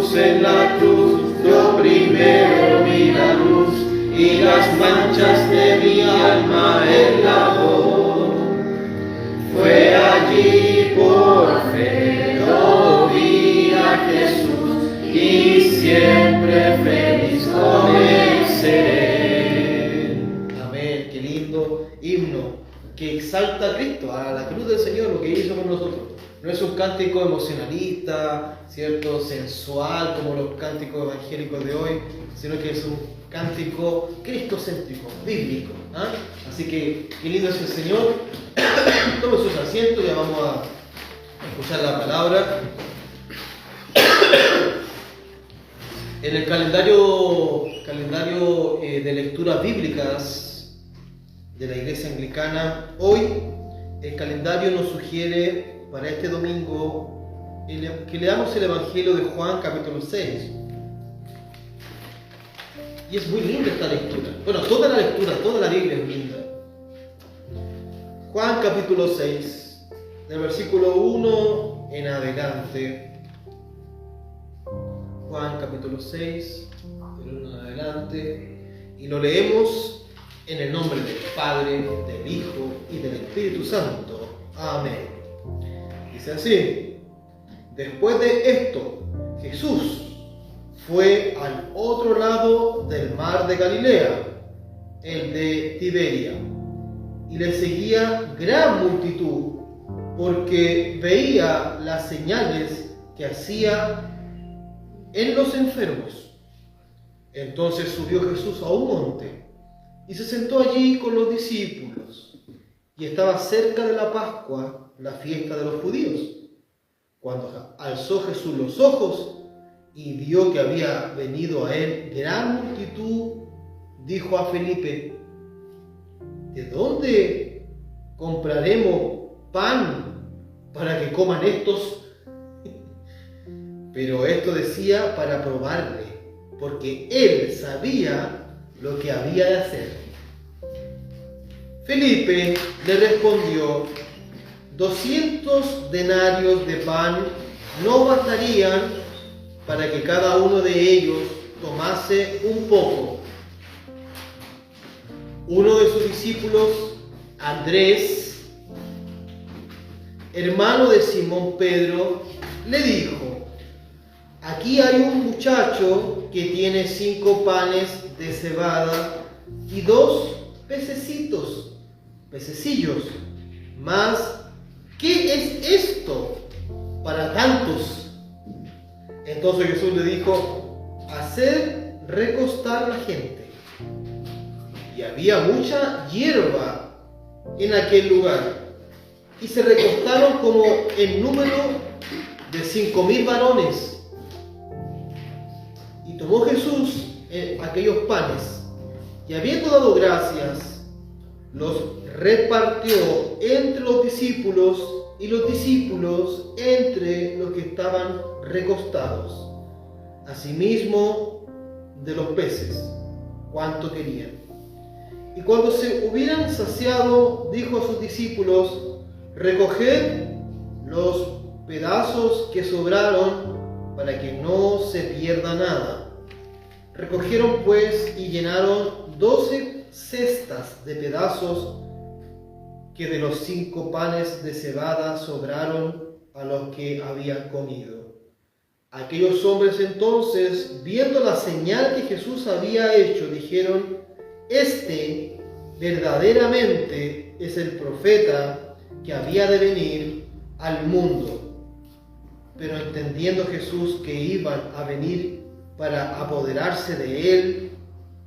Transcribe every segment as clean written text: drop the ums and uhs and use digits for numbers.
Jesús en la cruz, yo primero vi la luz y las manchas de mi alma Él lavó. Fue allí por fe, yo vi a Jesús y siempre feliz con Él seré. Amén, qué lindo himno que exalta a Cristo, a la cruz del Señor, lo que hizo por nosotros. No es un cántico emocionalista, ¿cierto?, sensual como los cánticos evangélicos de hoy, sino que es un cántico cristocéntrico, bíblico. Así que qué lindo es el Señor. Tomen sus asientos, ya vamos a escuchar la palabra. En el calendario de lecturas bíblicas de la Iglesia Anglicana, hoy el calendario nos sugiere para este domingo que leamos el Evangelio de Juan capítulo 6. Y es muy linda esta lectura. Bueno, toda la lectura, toda la Biblia es linda. Juan capítulo 6, del versículo 1 en adelante. Juan capítulo 6, del 1 en adelante. Y lo leemos en el nombre del Padre, del Hijo y del Espíritu Santo. Amén. Dice así: después de esto, Jesús fue al otro lado del mar de Galilea, el de Tiberia, y le seguía gran multitud, porque veía las señales que hacía en los enfermos. Entonces subió Jesús a un monte y se sentó allí con los discípulos, y estaba cerca de la Pascua, la fiesta de los judíos. Cuando alzó Jesús los ojos y vio que había venido a él gran multitud, dijo a Felipe: ¿de dónde compraremos pan para que coman estos? Pero esto decía para probarle, porque él sabía lo que había de hacer. Felipe le respondió: 200 denarios de pan no bastarían para que cada uno de ellos tomase un poco. Uno de sus discípulos, Andrés, hermano de Simón Pedro, le dijo: aquí hay un muchacho que tiene 5 panes de cebada y 2 pececillos. Mas, ¿qué es esto para tantos? Entonces Jesús le dijo: haced recostar la gente. Y había mucha hierba en aquel lugar, y se recostaron como en número de 5,000 varones. Y tomó Jesús aquellos panes, y habiendo dado gracias, los repartió entre los discípulos, y los discípulos entre los que estaban recostados. Asimismo de los peces, cuanto querían. Y cuando se hubieran saciado, dijo a sus discípulos: recoged los pedazos que sobraron, para que no se pierda nada. Recogieron pues y llenaron 12 cestas de pedazos que de los 5 panes de cebada sobraron a los que habían comido. Aquellos hombres entonces, viendo la señal que Jesús había hecho, dijeron: este verdaderamente es el profeta que había de venir al mundo. Pero entendiendo Jesús que iban a venir para apoderarse de él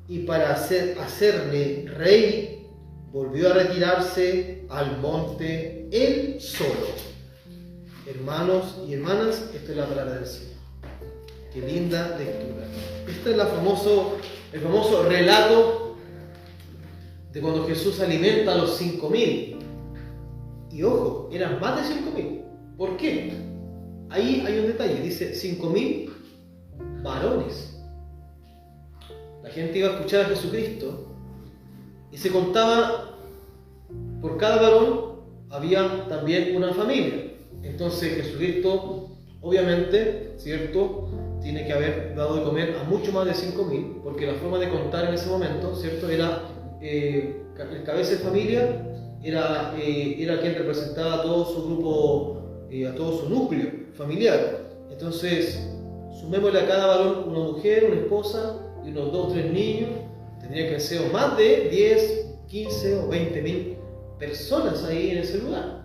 y para hacerle rey, volvió a retirarse al monte él solo. Hermanos y hermanas, esta es la palabra del Señor. Qué linda lectura. Este es el famoso relato de cuando Jesús alimenta a los 5,000. Y ojo, eran más de 5,000. ¿Por qué? Ahí hay un detalle, dice 5,000 varones. La gente iba a escuchar a Jesucristo y se contaba, por cada varón había también una familia. Entonces Jesucristo, obviamente, ¿cierto?, tiene que haber dado de comer a mucho más de 5.000, porque la forma de contar en ese momento, ¿cierto? Era el cabeza de familia, era quien representaba a todo su grupo, a todo su núcleo familiar. Entonces, sumémosle a cada varón una mujer, una esposa y unos 2 o 3 niños. Tendría que ser más de 10, 15 o 20.000 personas ahí en ese lugar.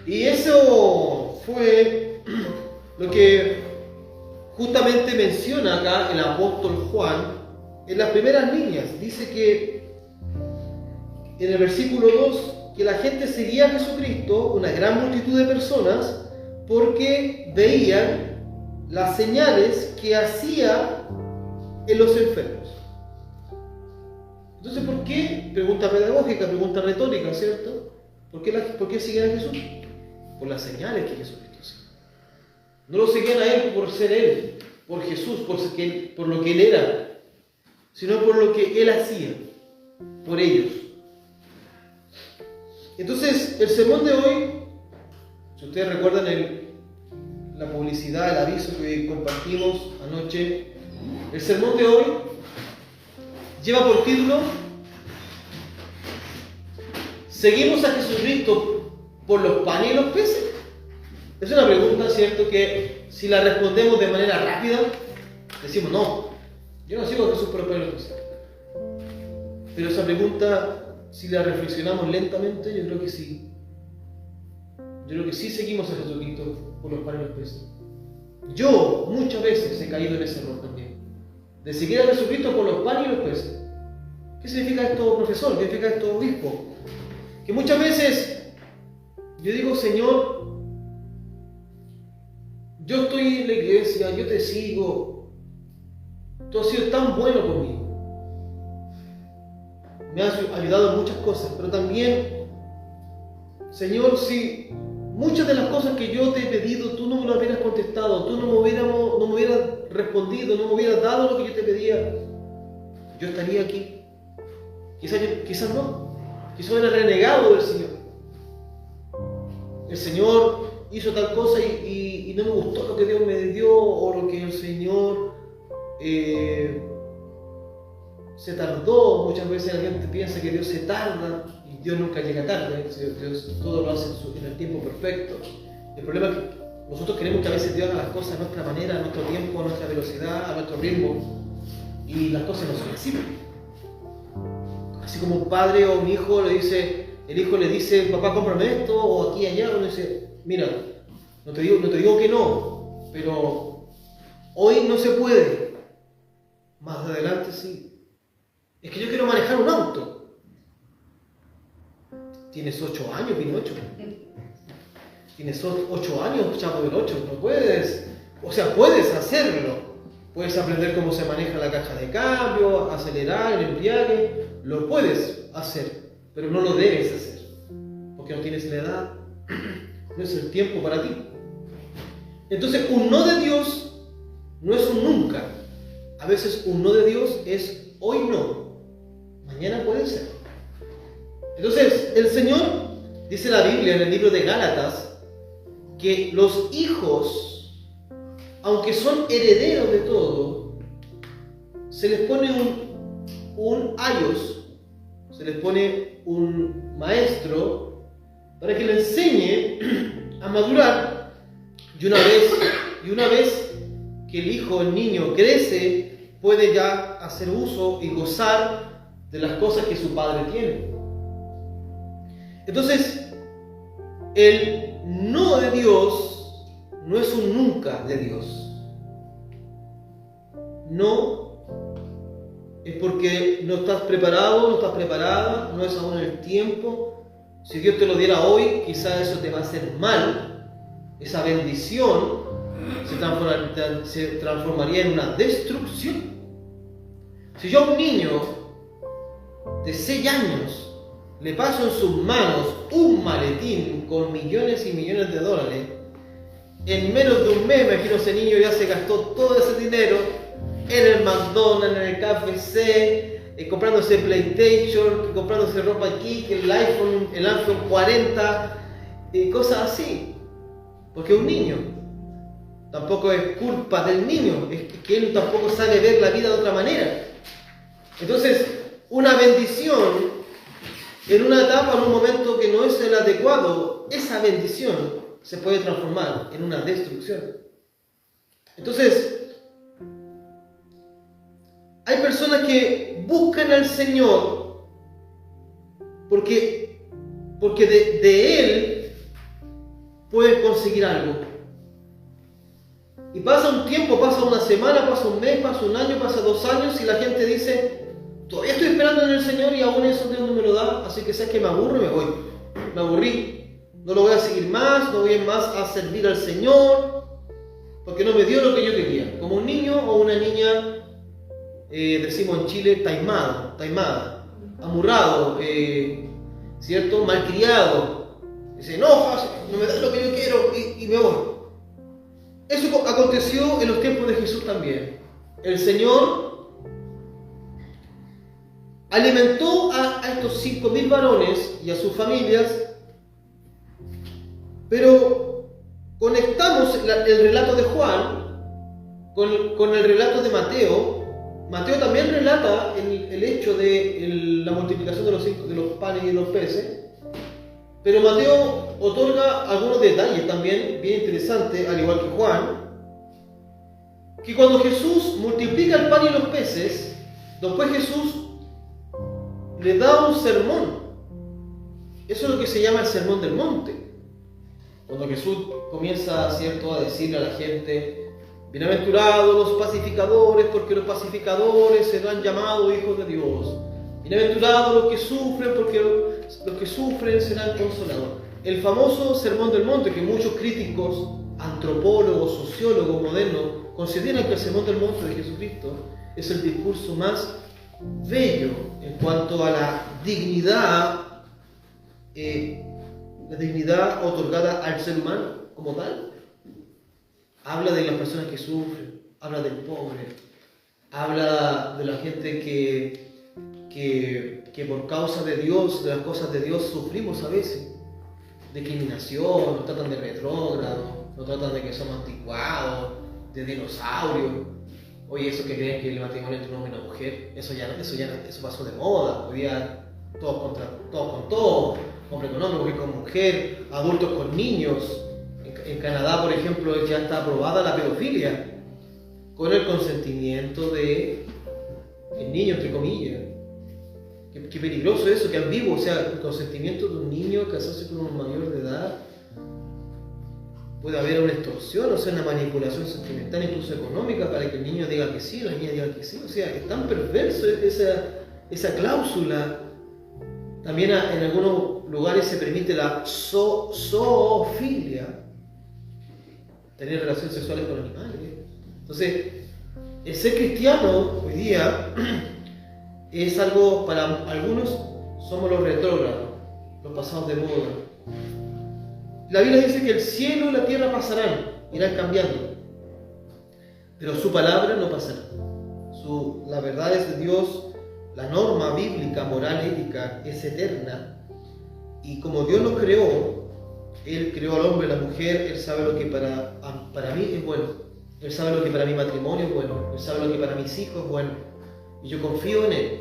Y eso fue lo que justamente menciona acá el apóstol Juan en las primeras líneas. Dice que en el versículo 2 que la gente seguía a Jesucristo, una gran multitud de personas, porque veían las señales que hacía en los enfermos. Entonces, ¿por qué? Pregunta pedagógica, pregunta retórica, ¿cierto? ¿Por qué siguen a Jesús? Por las señales que Jesucristo hacía. No lo seguían a Él por ser Él, por Jesús, por lo que Él era, sino por lo que Él hacía, por ellos. Entonces, el sermón de hoy, si ustedes recuerdan la publicidad, el aviso que compartimos anoche, el sermón de hoy lleva por título: ¿seguimos a Jesucristo por los panes y los peces? Es una pregunta, ¿cierto?, que si la respondemos de manera rápida, decimos no, yo no sigo a Jesús por los panes y los peces. Pero esa pregunta, si la reflexionamos lentamente, yo creo que sí. Yo creo que sí seguimos a Jesucristo por los panes y los peces. Yo muchas veces he caído en ese error también, de seguir a Jesucristo por los panes y los peces. ¿Qué significa esto, profesor? ¿Qué significa esto, obispo? Que muchas veces yo digo: Señor, yo estoy en la iglesia, yo te sigo, tú has sido tan bueno conmigo, me has ayudado en muchas cosas, pero también, Señor, si muchas de las cosas que yo te he pedido tú no me lo hubieras contestado, tú no me hubieras respondido, no me hubieras dado lo que yo te pedía, yo estaría aquí. Quizás no, quizás hubiera renegado del Señor. El Señor hizo tal cosa y no me gustó lo que Dios me dio, o lo que el Señor se tardó. Muchas veces la gente piensa que Dios se tarda, y Dios nunca llega tarde. Dios todo lo hace en el tiempo perfecto. El problema es que nosotros queremos que a veces Dios haga las cosas a nuestra manera, a nuestro tiempo, a nuestra velocidad, a nuestro ritmo, y las cosas no son así. Así como un padre o un hijo el hijo le dice: papá, cómprame esto, o aquí y allá, uno dice: mira, no te digo que no, pero hoy no se puede, más adelante sí. Es que yo quiero manejar un auto. Tienes 8 años, Pinocho. Tienes 8 años, Chavo del 8, no puedes. O sea, puedes hacerlo. Puedes aprender cómo se maneja la caja de cambio, acelerar, el embriague. Lo puedes hacer, pero no lo debes hacer, porque no tienes la edad, no es el tiempo para ti. Entonces, un no de Dios no es un nunca. A veces un no de Dios es hoy no, mañana puede ser. Entonces, el Señor, dice la Biblia en el libro de Gálatas, que los hijos, aunque son herederos de todo, se les pone un ayos, se les pone un maestro para que le enseñe a madurar, y una vez que el hijo, el niño crece, puede ya hacer uso y gozar de las cosas que su padre tiene. Entonces, el no de Dios no es un nunca de Dios. No es porque no estás preparado, no estás preparada, no es aún el tiempo. Si Dios te lo diera hoy, quizás eso te va a hacer mal. Esa bendición se transformaría en una destrucción. Si yo a un niño de 6 años le paso en sus manos un maletín con millones y millones de dólares, en menos de un mes, me imagino, ese niño ya se gastó todo ese dinero en el McDonald's, en el KFC, comprándose PlayStation, comprándose ropa aquí, que el iPhone 40, cosas así. Porque es un niño. tampoco es culpa del niño, es que él tampoco sabe ver la vida de otra manera. Entonces, una bendición en una etapa, en un momento que no es el adecuado, esa bendición se puede transformar en una destrucción. Entonces, hay personas que buscan al Señor porque de Él pueden conseguir algo. Y pasa un tiempo, pasa una semana, pasa un mes, pasa un año, pasa 2 años y la gente dice, todavía estoy esperando en el Señor y aún eso Dios no me lo da, así que sé que me aburro y me voy. Me aburrí, no lo voy a seguir más, no voy más a servir al Señor, porque no me dio lo que yo quería. Como un niño o una niña, decimos en Chile, taimada, amurrado, ¿cierto? Malcriado, se enoja, no me da lo que yo quiero y me voy. Eso aconteció en los tiempos de Jesús también. El Señor alimentó a estos 5.000 varones y a sus familias, pero conectamos el relato de Juan con el relato de Mateo. Mateo también relata el hecho de la multiplicación de los panes y de los peces, pero Mateo otorga algunos detalles también bien interesantes, al igual que Juan, que cuando Jesús multiplica el pan y los peces, después Jesús le da un sermón. Eso es lo que se llama el sermón del monte. Cuando Jesús comienza, ¿cierto?, a decirle a la gente, bienaventurados los pacificadores, porque los pacificadores serán llamados hijos de Dios. Bienaventurados los que sufren, porque los que sufren serán consolados. El famoso sermón del monte, que muchos críticos, antropólogos, sociólogos modernos, consideran que el sermón del monte de Jesucristo es el discurso más bello en cuanto a la dignidad otorgada al ser humano como tal. Habla de las personas que sufren, habla del pobre, habla de la gente que por causa de Dios, de las cosas de Dios, sufrimos a veces. Discriminación, nos tratan de retrógrados, nos tratan de que somos anticuados, de dinosaurios. Oye, eso que creen que el matrimonio entre un hombre y una mujer, eso pasó de moda. Hoy día todos con todos, hombre con hombre, mujer con mujer, adultos con niños. En Canadá, por ejemplo, ya está aprobada la pedofilia con el consentimiento de el niño, entre comillas. Qué peligroso eso, qué ambiguo. O sea, el consentimiento de un niño casarse con un mayor de edad. Puede haber una extorsión, o sea, una manipulación sentimental, incluso económica, para que el niño diga que sí, la niña diga que sí. O sea, es tan perverso esa cláusula. También en algunos lugares se permite la zoofilia, tener relaciones sexuales con animales. Entonces, el ser cristiano hoy día es algo, para algunos somos los retrógrados, los pasados de moda. La Biblia dice que el cielo y la tierra pasarán, irán cambiando, pero su palabra no pasará. La verdad es de Dios, la norma bíblica, moral, ética es eterna, y como Dios nos creó, Él creó al hombre y a la mujer, Él sabe lo que para mí es bueno, Él sabe lo que para mi matrimonio es bueno, Él sabe lo que para mis hijos es bueno, y yo confío en Él.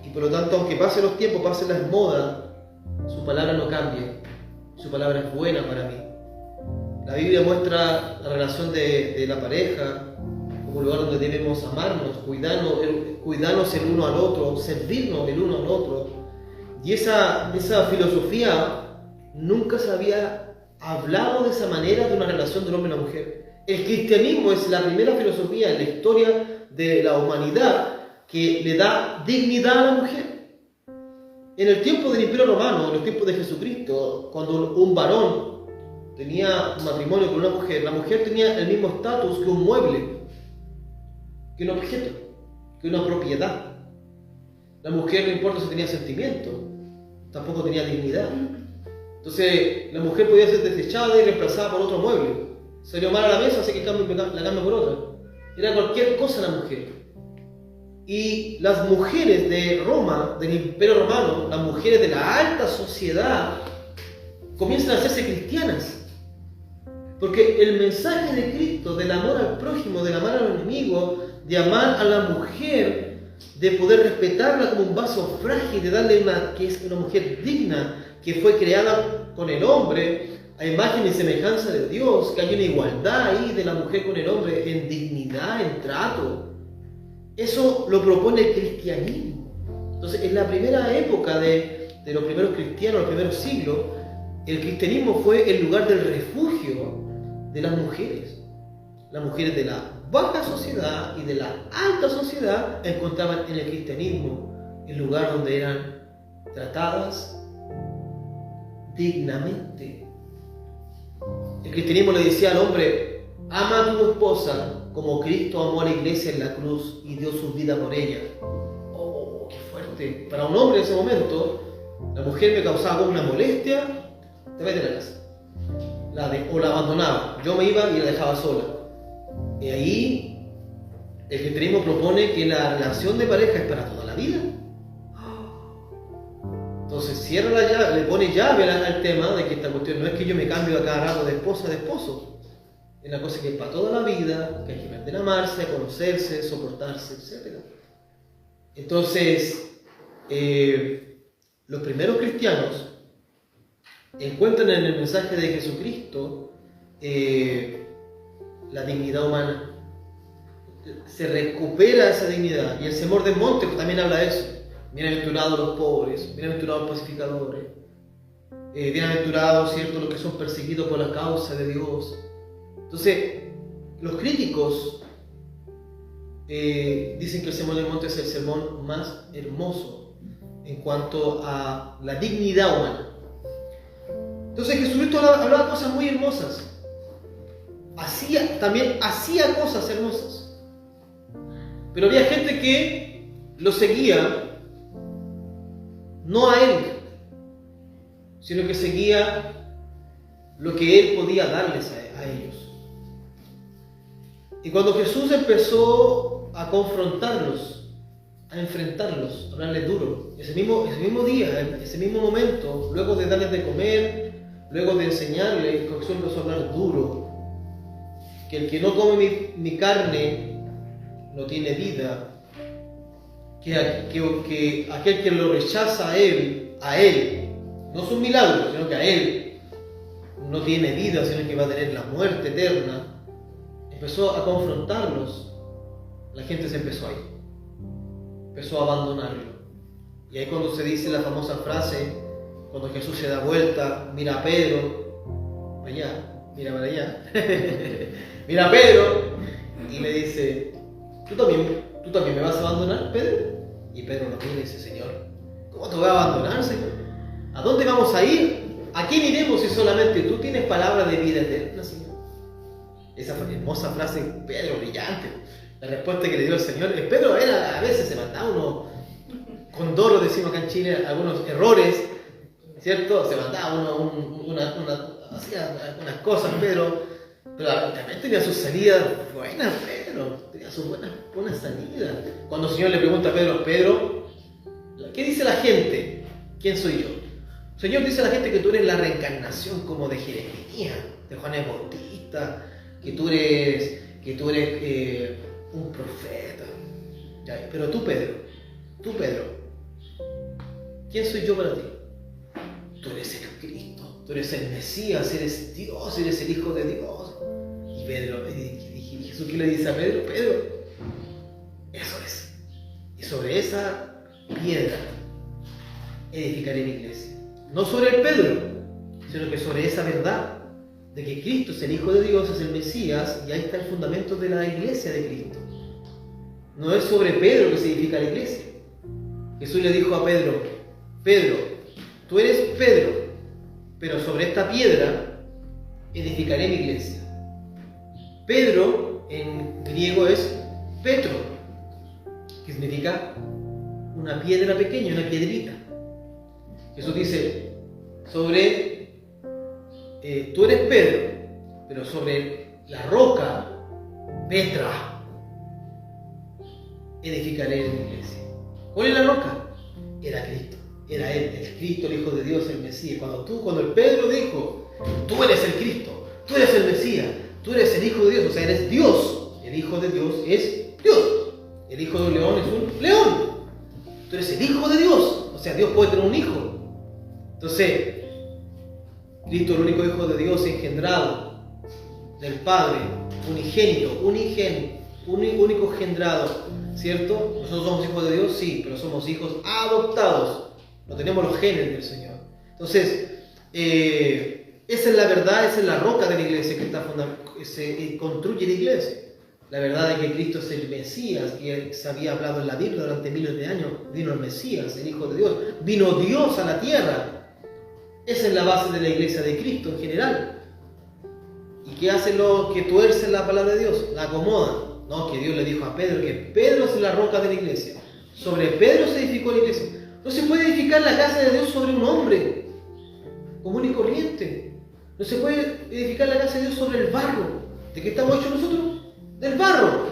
Y por lo tanto, aunque pasen los tiempos, pasen las modas, su palabra no cambia. Su palabra es buena para mí. La Biblia muestra la relación de la pareja como un lugar donde debemos amarnos, cuidarnos el uno al otro, servirnos el uno al otro. Y esa filosofía nunca se había hablado de esa manera de una relación del hombre y la mujer. El cristianismo es la primera filosofía en la historia de la humanidad que le da dignidad a la mujer. En el tiempo del Imperio Romano, en los tiempos de Jesucristo, cuando un varón tenía un matrimonio con una mujer, la mujer tenía el mismo estatus que un mueble, que un objeto, que una propiedad. La mujer, no importa si tenía sentimiento, tampoco tenía dignidad. Entonces, la mujer podía ser desechada y reemplazada por otro mueble. Salió mal a la mesa, así que la cambio por otra. Era cualquier cosa la mujer. Y las mujeres de Roma, del Imperio Romano, las mujeres de la alta sociedad, comienzan a hacerse cristianas. Porque el mensaje de Cristo, del amor al prójimo, del amar al enemigo, de amar a la mujer, de poder respetarla como un vaso frágil, de darle que es una mujer digna, que fue creada con el hombre, a imagen y semejanza de Dios, que hay una igualdad ahí de la mujer con el hombre en dignidad, en trato. Eso lo propone el cristianismo. Entonces, en la primera época de los primeros cristianos, los primeros siglos, el cristianismo fue el lugar del refugio de las mujeres. Las mujeres de la baja sociedad y de la alta sociedad encontraban en el cristianismo el lugar donde eran tratadas dignamente. El cristianismo le decía al hombre: ama a tu esposa como Cristo amó a la iglesia en la cruz y dio su vida por ella. ¡Oh, qué fuerte! Para un hombre en ese momento, la mujer me causaba una molestia, te vete a la casa. O la abandonaba. Yo me iba y la dejaba sola. Y ahí el cristianismo propone que la relación de pareja es para toda la vida. Entonces cierra la llave, le pone llave al tema de que esta cuestión no es que yo me cambio a cada rato de esposa a esposo. Es una cosa que es para toda la vida, que hay que aprender a amarse, a conocerse, soportarse, etc. Entonces, los primeros cristianos encuentran en el mensaje de Jesucristo la dignidad humana. Se recupera esa dignidad. Y el Sermón del Monte también habla de eso. Bienaventurados los pobres, bienaventurados los pacificadores, bienaventurados, ¿cierto?, los que son perseguidos por la causa de Dios. Entonces, los críticos dicen que el Sermón del Monte es el sermón más hermoso en cuanto a la dignidad humana. Entonces, Jesucristo hablaba cosas muy hermosas. También hacía cosas hermosas. Pero había gente que lo seguía, no a él, sino que seguía lo que él podía darles a ellos. Y cuando Jesús empezó a confrontarlos, a enfrentarlos, a hablarles duro, ese mismo día, ese mismo momento, luego de darles de comer, luego de enseñarles, Jesús empezó a hablar duro. Que el que no come mi carne no tiene vida. Que aquel que lo rechaza a él, no es un milagro, sino que a él no tiene vida, sino que va a tener la muerte eterna. Empezó a confrontarlos. La gente se empezó a ir. Empezó a abandonarlo. Y ahí cuando se dice la famosa frase, cuando Jesús se da vuelta, mira a Pedro, mira para allá, mira a Pedro, y le dice: ¿Tú también me vas a abandonar, Pedro? Y Pedro lo mira y dice: Señor, ¿cómo te voy a abandonar, Señor? ¿A dónde vamos a ir? ¿A quién iremos si solamente tú tienes palabra de vida eterna, Señor? Esa hermosa frase, Pedro, brillante. La respuesta que le dio el Señor. Pedro a veces se mandaba unos, con dolo decimos acá en Chile, algunos errores, ¿cierto? Se mandaba hacía algunas cosas, pero también tenía sus salidas buenas, Pedro. Tenía sus buenas salidas. Cuando el Señor le pregunta a Pedro, ¿qué dice la gente? ¿Quién soy yo? El Señor dice a la gente que tú eres la reencarnación como de Jeremías, de Juan el Bautista, que tú eres un profeta. ¿Ya? Pero tú, Pedro, ¿quién soy yo para ti? Tú eres el Cristo, tú eres el Mesías, eres Dios, eres el Hijo de Dios. Y Jesús, ¿qué le dice a Pedro? Pedro, eso es. Y sobre esa piedra edificaré mi iglesia. No sobre el Pedro, sino que sobre esa verdad de que Cristo es el Hijo de Dios, es el Mesías, y ahí está el fundamento de la iglesia de Cristo. No es sobre Pedro que se edifica la iglesia. Jesús le dijo a Pedro: Pedro, tú eres Pedro, pero sobre esta piedra edificaré mi iglesia. Pedro en griego es Petro, que significa una piedra pequeña, una piedrita. Jesús dice: tú eres Pedro, pero sobre la roca, Petra, edificaré mi iglesia. ¿Cuál es la roca? Era Cristo, era Él, el Cristo, el Hijo de Dios, el Mesías. Cuando el Pedro dijo: tú eres el Cristo, tú eres el Mesías, es Dios. El hijo de un león es un león. Tú eres el hijo de Dios. O sea, Dios puede tener un hijo. Entonces, Cristo, el único hijo de Dios engendrado del Padre, unigénito, único engendrado, ¿cierto? Nosotros somos hijos de Dios, sí, pero somos hijos adoptados. No tenemos los genes del Señor. Entonces, esa es la verdad, esa es la roca de la iglesia que se construye la iglesia. La verdad es que Cristo es el Mesías, que se había hablado en la Biblia durante miles de años. Vino el Mesías, el Hijo de Dios. Vino Dios a la tierra. Esa es la base de la iglesia de Cristo en general. ¿Y qué hacen los que tuercen la palabra de Dios? La acomodan. No, que Dios le dijo a Pedro que Pedro es la roca de la iglesia. Sobre Pedro se edificó la iglesia. No se puede edificar la casa de Dios sobre un hombre común y corriente. No se puede edificar la casa de Dios sobre el barro. ¿De qué estamos hechos nosotros? Del barro,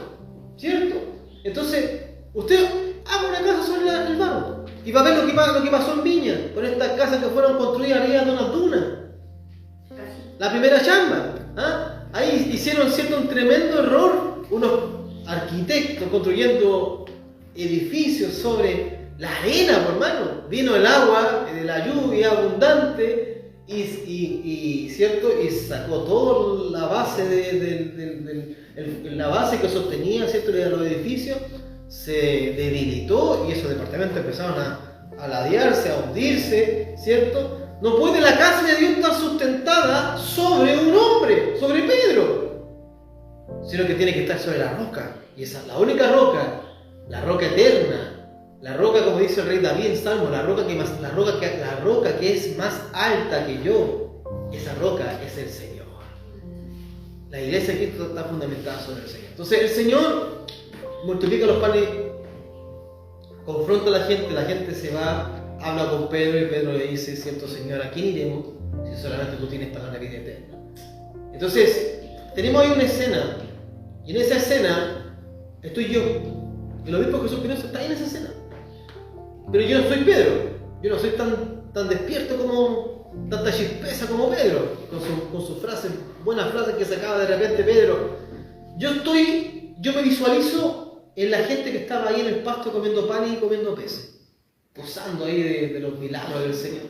¿cierto? Entonces, usted haga una casa sobre el barro y va a ver lo que pasó en Viña con estas casas que fueron construidas arriba de unas dunas. La primera chamba, ¿ah? Ahí hicieron un tremendo error unos arquitectos construyendo edificios sobre la arena, por hermano. Vino el agua de la lluvia abundante ¿cierto? Y sacó toda la base la base que sostenía, ¿cierto?, de los edificios, se debilitó y esos departamentos empezaron a ladearse, a hundirse, ¿cierto? No puede la casa de Dios estar sustentada sobre un hombre, sobre Pedro, sino que tiene que estar sobre la roca, y esa es la única roca, la roca eterna. La roca, como dice el rey David en Salmo, la roca que es más alta que yo, esa roca es el Señor. La iglesia aquí está fundamentada sobre el Señor. Entonces el Señor multiplica los panes, confronta a la gente se va, habla con Pedro y Pedro le dice, cierto Señor, ¿a quién iremos si solamente tú tienes para la vida eterna? Entonces tenemos ahí una escena, y en esa escena estoy yo. El obispo Jesús Espinosa está ahí en esa escena. Pero yo no soy Pedro, yo no soy tan despierto tanta chispeza como Pedro, con sus frases, buenas frases que sacaba de repente Pedro. Yo me visualizo en la gente que estaba ahí en el pasto comiendo pan y comiendo peces, posando ahí de los milagros del Señor.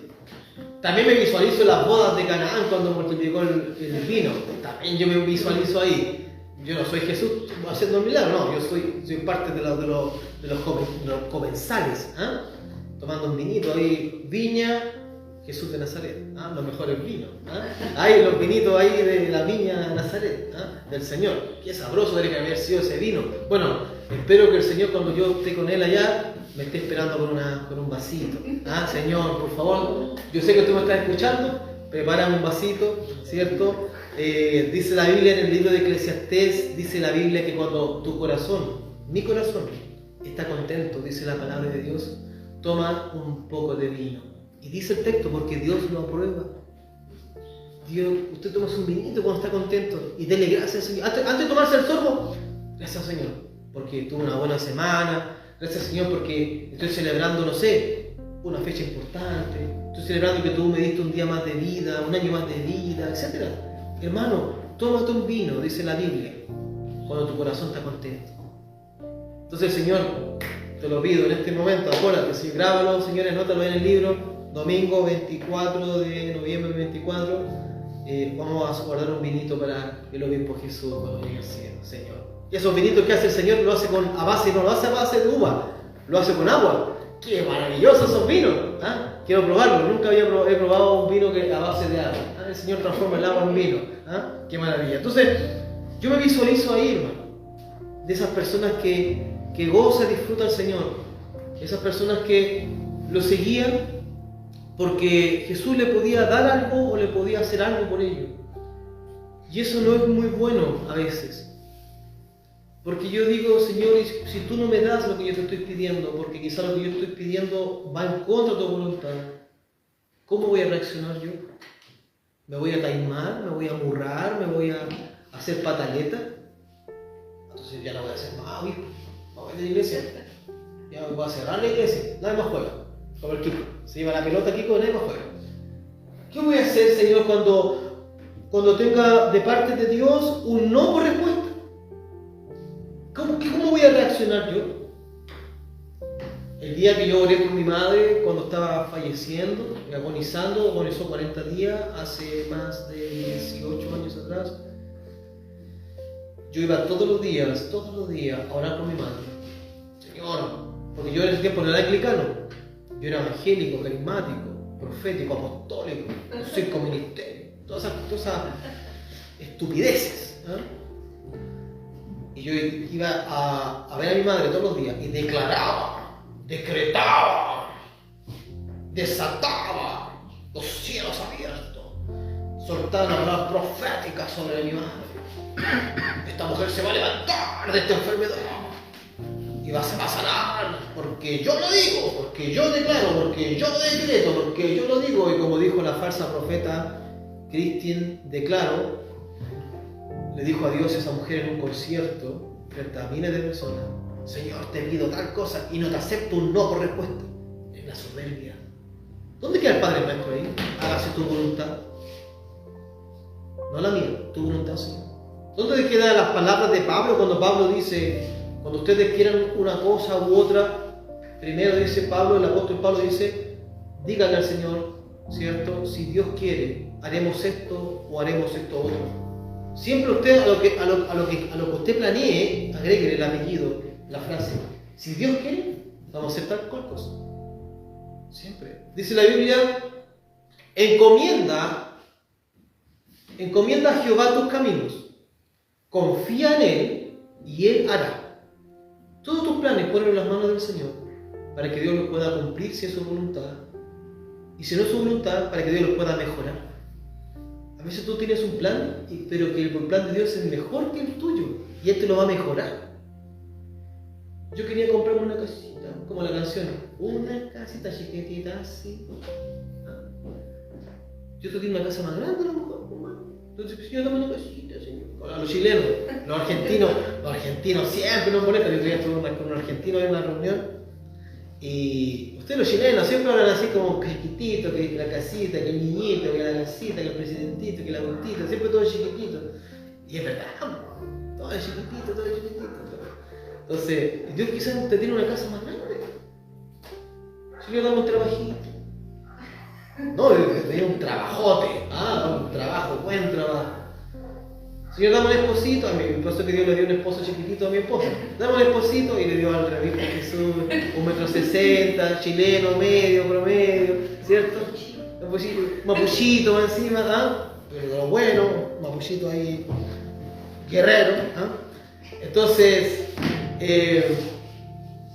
También me visualizo en las bodas de Canaán cuando multiplicó el vino, también yo me visualizo ahí. Yo no soy Jesús haciendo un milagro, no, yo soy parte de los comensales, ¿ah? Tomando un vinito ahí, Viña, Jesús de Nazaret, ¿ah? Los mejores vinos, ¿ah? Hay los vinitos ahí de la Viña de Nazaret, ¿ah? Del Señor, qué sabroso tiene que haber sido ese vino. Bueno, espero que el Señor cuando yo esté con Él allá, me esté esperando con un vasito, ¿ah? Señor, por favor, yo sé que tú me estás escuchando, prepárame un vasito, ¿cierto? Dice la Biblia en el libro de Eclesiastés, dice la Biblia que cuando tu corazón, mi corazón, está contento, dice la palabra de Dios, toma un poco de vino. Y dice el texto, porque Dios lo aprueba. Dios, usted toma un vinito cuando está contento y dele gracias al Señor. Antes de tomarse el sorbo, gracias Señor, porque tuve una buena semana, gracias Señor porque estoy celebrando, no sé, una fecha importante, estoy celebrando que tú me diste un día más de vida, un año más de vida, etc. Hermano, tómate un vino, dice la Biblia, cuando tu corazón está contento. Entonces, Señor, te lo pido en este momento, acuérdate, si grábalo, señores, anótalo en el libro, domingo 24 de noviembre 24, vamos a guardar un vinito para el obispo Jesús cuando llegue al cielo, Señor. Y esos vinitos que hace el Señor lo hace no lo hace a base de uva, lo hace con agua. ¡Qué maravillosos esos vinos! ¿Ah? Quiero probarlo, nunca he probado un vino a base de agua. ¿Ah? El Señor transforma el agua en vino. ¿Ah? ¡Qué maravilla! Entonces, yo me visualizo ahí, hermano, de esas personas que gozan y disfrutan al Señor, esas personas que lo seguían porque Jesús le podía dar algo o le podía hacer algo por ellos. Y eso no es muy bueno a veces. Porque yo digo, Señor, si tú no me das lo que yo te estoy pidiendo, porque quizá lo que yo estoy pidiendo va en contra de tu voluntad, ¿cómo voy a reaccionar yo? ¿Me voy a taimar? ¿Me voy a amurrar? ¿Me voy a hacer pataleta? Entonces ya no voy a hacer más, hijo. Vamos a ir a la iglesia. Ya voy a cerrar la iglesia. Nadie más juega. Como el Kiko. Se lleva la pelota Kiko, nadie más juega. ¿Qué voy a hacer, Señor, cuando tenga de parte de Dios un no por respuesta? ¿Cómo voy a reaccionar yo? El día que yo oré por mi madre cuando estaba falleciendo, agonizó 40 días, hace más de 18 años atrás. Yo iba todos los días a orar por mi madre. Señor, porque yo en ese tiempo no era anglicano, yo era evangélico, carismático, profético, apostólico, 5 ministerios, todas esas estupideces. Y yo iba a ver a mi madre todos los días y declaraba, decretaba, desataba los cielos abiertos, soltaba una palabra profética sobre mi madre. Esta mujer se va a levantar de esta enfermedad y se va a sanar, porque yo lo digo, porque yo declaro, porque yo decreto, porque yo lo digo. Y como dijo la falsa profeta Christine Declaro, le dijo a Dios esa mujer en un concierto frente a miles de personas: Señor, te pido tal cosa y no te acepto un no por respuesta. Es la soberbia. ¿Dónde queda el Padre nuestro ahí? Hágase tu voluntad, no la mía, tu voluntad, Señor. ¿Dónde quedan las palabras de Pablo cuando Pablo dice, cuando ustedes quieran una cosa u otra, primero dice Pablo, el apóstol Pablo dice, díganle al Señor, ¿cierto? Si Dios quiere, haremos esto o haremos esto otro. Siempre usted a lo que usted planee, agregue el apellido, la frase. Si Dios quiere, vamos a hacer tal cosa. Siempre. Dice la Biblia, encomienda a Jehová tus caminos. Confía en Él y Él hará. Todos tus planes ponlos en las manos del Señor para que Dios los pueda cumplir si es su voluntad. Y si no es su voluntad, para que Dios los pueda mejorar. A veces tú tienes un plan, pero que el plan de Dios es mejor que el tuyo y Él te lo va a mejorar. Yo quería comprarme una casita, como la canción, una casita chiquitita así. Yo tengo una casa más grande a lo mejor, entonces yo dame una casita, Señor. A los chilenos, los argentinos siempre nos molestan. Yo estuve con un argentino en una reunión y ustedes los chilenos siempre hablan así como chiquitito, que la casita, que el niñito, que la casita, que el presidentito, que la abuelita, siempre todo chiquitito. Y es verdad, todo es chiquitito. Entonces, Dios quizás te tiene una casa más grande. Señor, dame un trabajito. No, te tiene un trabajote. Un trabajo, buen trabajo. Señor, dame un esposito. A mi esposo que Dios le dio un esposo chiquitito a mi esposa. Dame un esposito y le dio al revista Jesús 1,60 m, chileno, medio, promedio, ¿cierto? Mapuchito encima, pero lo bueno, mapuchito ahí, guerrero. Entonces,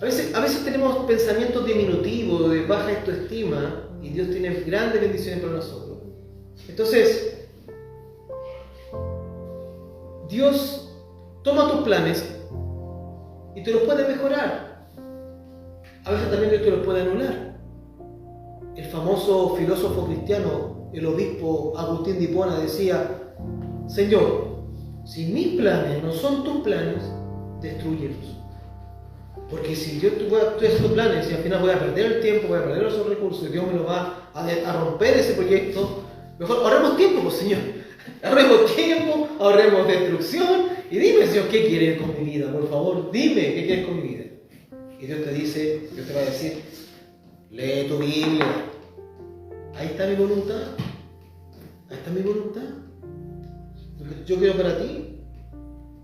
a veces tenemos pensamientos diminutivos, de baja autoestima, y Dios tiene grandes bendiciones para nosotros. Entonces, Dios toma tus planes y te los puede mejorar. A veces también Dios te los puede anular. El famoso filósofo cristiano, el obispo Agustín de Hipona, decía: Señor, si mis planes no son tus planes, destrúyelos. Porque si yo estoy haciendo planes y al final voy a perder el tiempo, voy a perder los recursos, y Dios me lo va a romper ese proyecto, mejor ahorremos tiempo, pues, Señor. Ahorremos tiempo, ahorremos destrucción. Y dime, Señor, ¿qué quieres con mi vida? Por favor, dime qué quieres con mi vida. Y Dios te va a decir: lee tu Biblia. Ahí está mi voluntad. Ahí está mi voluntad. Lo que yo quiero para ti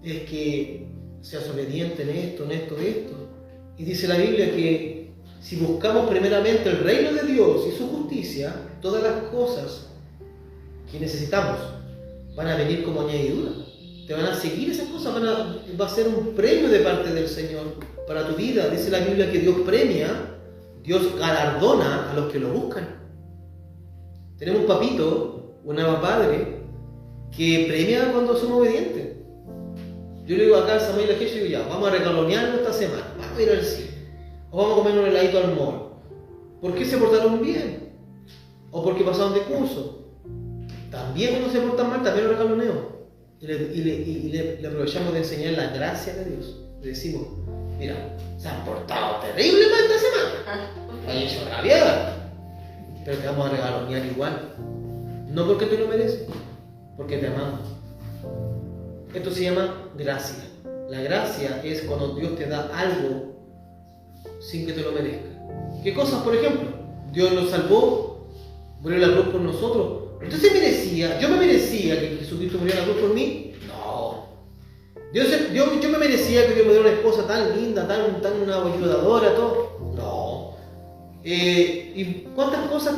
es que seas obediente en esto. Y dice la Biblia que si buscamos primeramente el reino de Dios y su justicia, todas las cosas que necesitamos van a venir como añadidura. Te van a seguir esas cosas, va a ser un premio de parte del Señor para tu vida. Dice la Biblia que Dios premia, Dios galardona a los que lo buscan. Tenemos un papito, un padre, que premia cuando somos obedientes. Yo le digo acá a Samuel y digo: ya, vamos a recalonearnos esta semana, vamos a ir al cine, o vamos a comer un heladito al mall. ¿Por qué se portaron bien? ¿O porque pasaron de curso? También cuando se portan mal, también lo regaloneo. Y le aprovechamos de enseñar la gracia de Dios. Le decimos: mira, se han portado terrible mal esta semana, han hecho rabiar, pero te vamos a regalonear igual. No porque tú lo mereces, porque te amamos. Esto se llama gracia. La gracia es cuando Dios te da algo sin que te lo merezca. ¿Qué cosas, por ejemplo? Dios nos salvó, murió en la cruz por nosotros. ¿Usted se merecía? ¿Yo me merecía que Jesucristo muriera en la cruz por mí? No. ¿Yo me merecía que Dios me diera una esposa tan linda, tan una ayudadora, todo? No. ¿Y cuántas cosas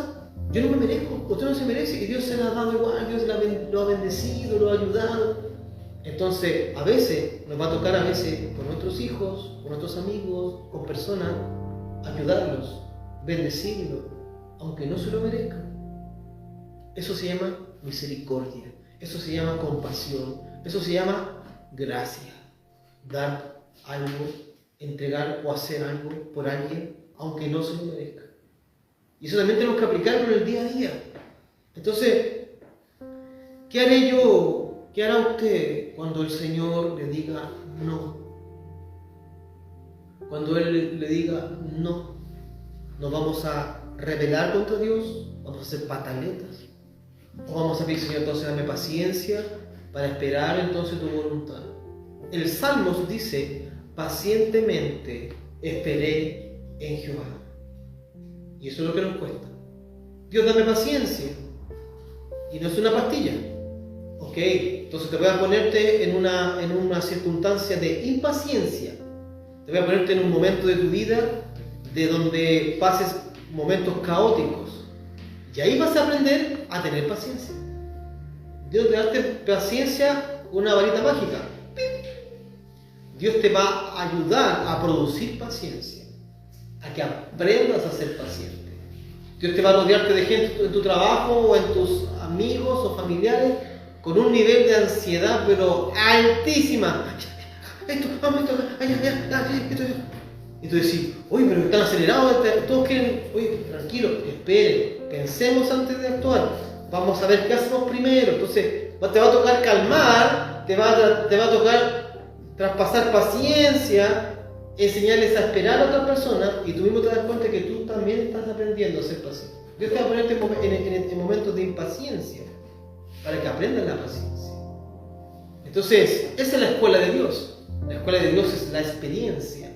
yo no me merezco? Usted no se merece y Dios se la ha dado igual, Dios lo ha bendecido, lo ha ayudado. Entonces, a veces, nos va a tocar con nuestros hijos, con nuestros amigos, con personas, ayudarlos, bendecirlos, aunque no se lo merezcan. Eso se llama misericordia, eso se llama compasión, eso se llama gracia. Dar algo, entregar o hacer algo por alguien, aunque no se lo merezca. Y eso también tenemos que aplicarlo en el día a día. Entonces, ¿qué haré yo? ¿Qué hará usted cuando el Señor le diga no? Cuando Él le diga no, ¿nos vamos a rebelar contra Dios? ¿Vamos a hacer pataletas? ¿O vamos a pedir, Señor, entonces dame paciencia para esperar entonces tu voluntad? El Salmos dice, pacientemente esperé en Jehová. Y eso es lo que nos cuesta. Dios, dame paciencia. Y no es una pastilla. Ok, entonces te voy a ponerte en una circunstancia de impaciencia. Te voy a ponerte en un momento de tu vida de donde pases momentos caóticos. Y ahí vas a aprender a tener paciencia. Dios te da paciencia con una varita mágica. Dios te va a ayudar a producir paciencia, a que aprendas a ser paciente. Dios te va a rodearte de gente en tu trabajo o en tus amigos o familiares con un nivel de ansiedad, pero altísima. Y tú decís, oye, pero están acelerados, todos quieren, oye, tranquilo, esperen, pensemos antes de actuar, vamos a ver qué hacemos primero. Entonces, te va a tocar calmar, te va a tocar traspasar paciencia, enseñarles a esperar a otra persona, y tú mismo te das cuenta que tú también estás aprendiendo a ser paciente. Dios te va a ponerte en momentos de impaciencia, para que aprendan la paciencia. Entonces, esa es la escuela de Dios. La escuela de Dios es la experiencia.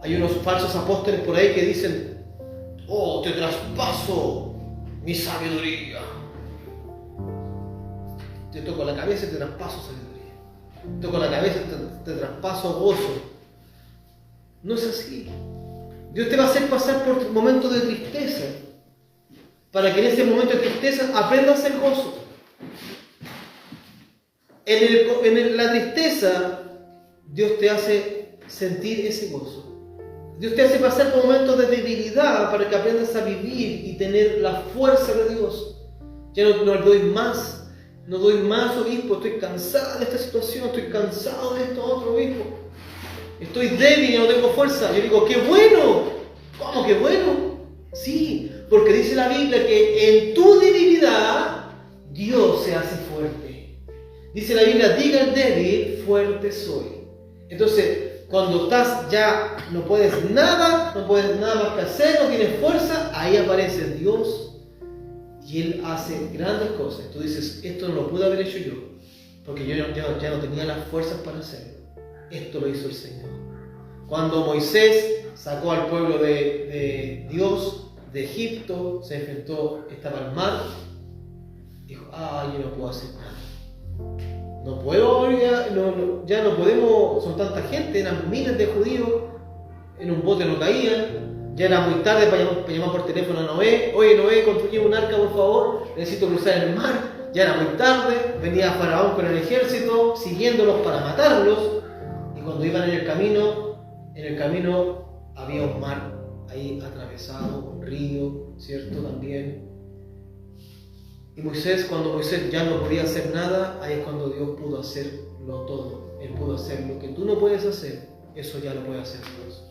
Hay unos falsos apóstoles por ahí que dicen, oh, te traspaso mi sabiduría. Te toco la cabeza y te traspaso sabiduría. Te toco la cabeza y te traspaso gozo. No es así. Dios te va a hacer pasar por momentos de tristeza, para que en ese momento de tristeza aprendas el gozo. En la tristeza, Dios te hace sentir ese gozo. Dios te hace pasar por momentos de debilidad para que aprendas a vivir y tener la fuerza de Dios. Ya no doy más, obispo, estoy cansada de esta situación, estoy cansado de esto otro, obispo. Estoy débil y no tengo fuerza. Yo digo, ¡qué bueno! ¿Cómo que bueno? Sí, porque dice la Biblia que en tu debilidad Dios se hace fuerte. Dice la Biblia, diga el débil, fuerte soy. Entonces, cuando ya no puedes nada más que hacer, no tienes fuerza, ahí aparece Dios y Él hace grandes cosas. Tú dices, esto no lo pude haber hecho yo, porque yo ya no tenía las fuerzas para hacerlo. Esto lo hizo el Señor. Cuando Moisés sacó al pueblo de Dios de Egipto, se enfrentó, estaba al mar, dijo, yo no puedo hacer nada. No puedo, ya no podemos, son tanta gente, eran miles de judíos, en un bote no caían, ya era muy tarde para llamar por teléfono a Noé, oye Noé, construye un arca por favor, necesito cruzar el mar, ya era muy tarde, venía Faraón con el ejército, siguiéndolos para matarlos, y cuando iban en el camino había un mar ahí atravesado, un río, ¿cierto? También. Y cuando Moisés ya no podía hacer nada, ahí es cuando Dios pudo hacerlo todo. Él pudo hacer lo que tú no puedes hacer, eso ya lo puede hacer Dios.